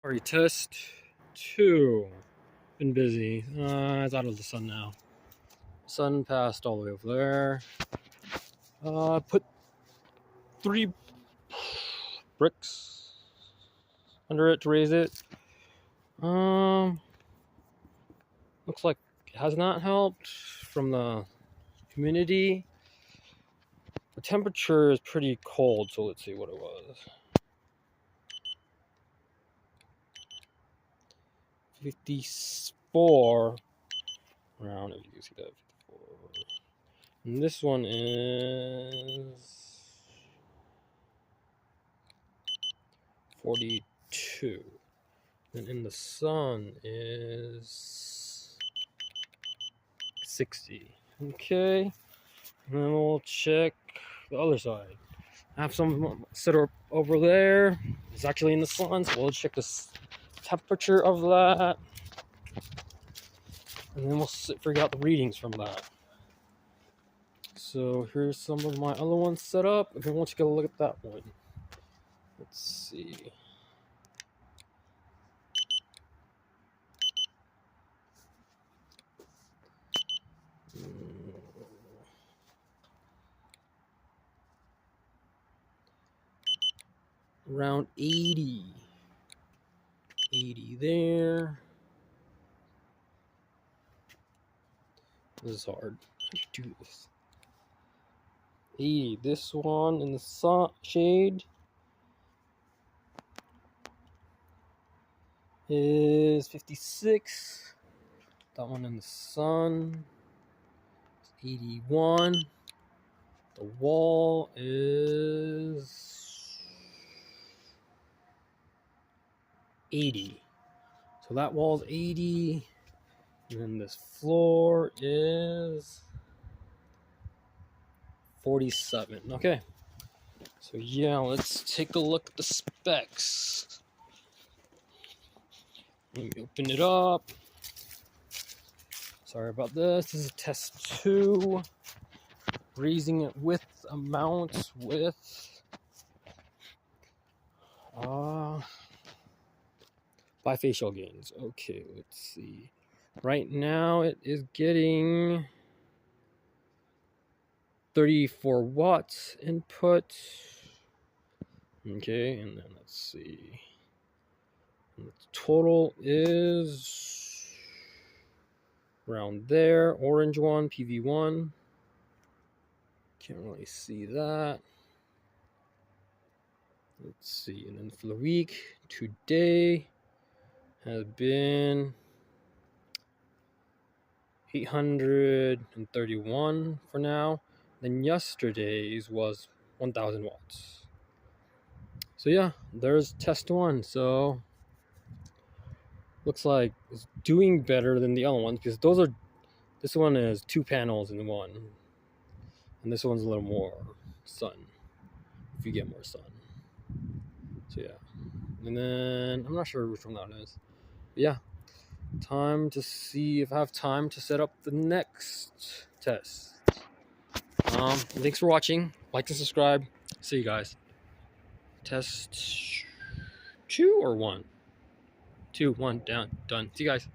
Alright, test 2. Been busy. It's out of the sun now. Sun passed all the way over there. Put 3 bricks under it to raise it. Looks like it has not helped from the humidity. The temperature is pretty cold, so let's see what it was. 54 around, if you can see that. 54. And this one is 42. And in the sun is 60. Okay. And then we'll check the other side. I have some set up over there. It's actually in the sun, so we'll check the temperature of that. And then we'll figure out the readings from that. So here's some of my other ones set up. And then we'll take a look at that one. Let's see. Around 80. 80 there. This is hard. How do you do this? 80. This one in the sun shade is 56. That one in the sun is 81. The wall is 80. So that wall's 80. And then this floor is 47. Okay. So yeah, let's take a look at the specs. Let me open it up. Sorry about this. This is test 2. Raising it with amount with bifacial gains. Okay, let's see. Right now it is getting 34 watts input. Okay, and then let's see. And the total is around there. Orange one, PV1. Can't really see that. Let's see. And then for the week, today has been 831 for now. Then yesterday's was 1000 watts. So yeah, there's test 1. So looks like it's doing better than the other ones, because this one is 2 panels in one, and this one's a little more sun, if you get more sun. So yeah, and then I'm not sure which one that is, but yeah, time to see if I have time to set up the next test. Thanks for watching. Like and subscribe. See you guys. Test 2 or 1? 2, 1, down, done. See you guys.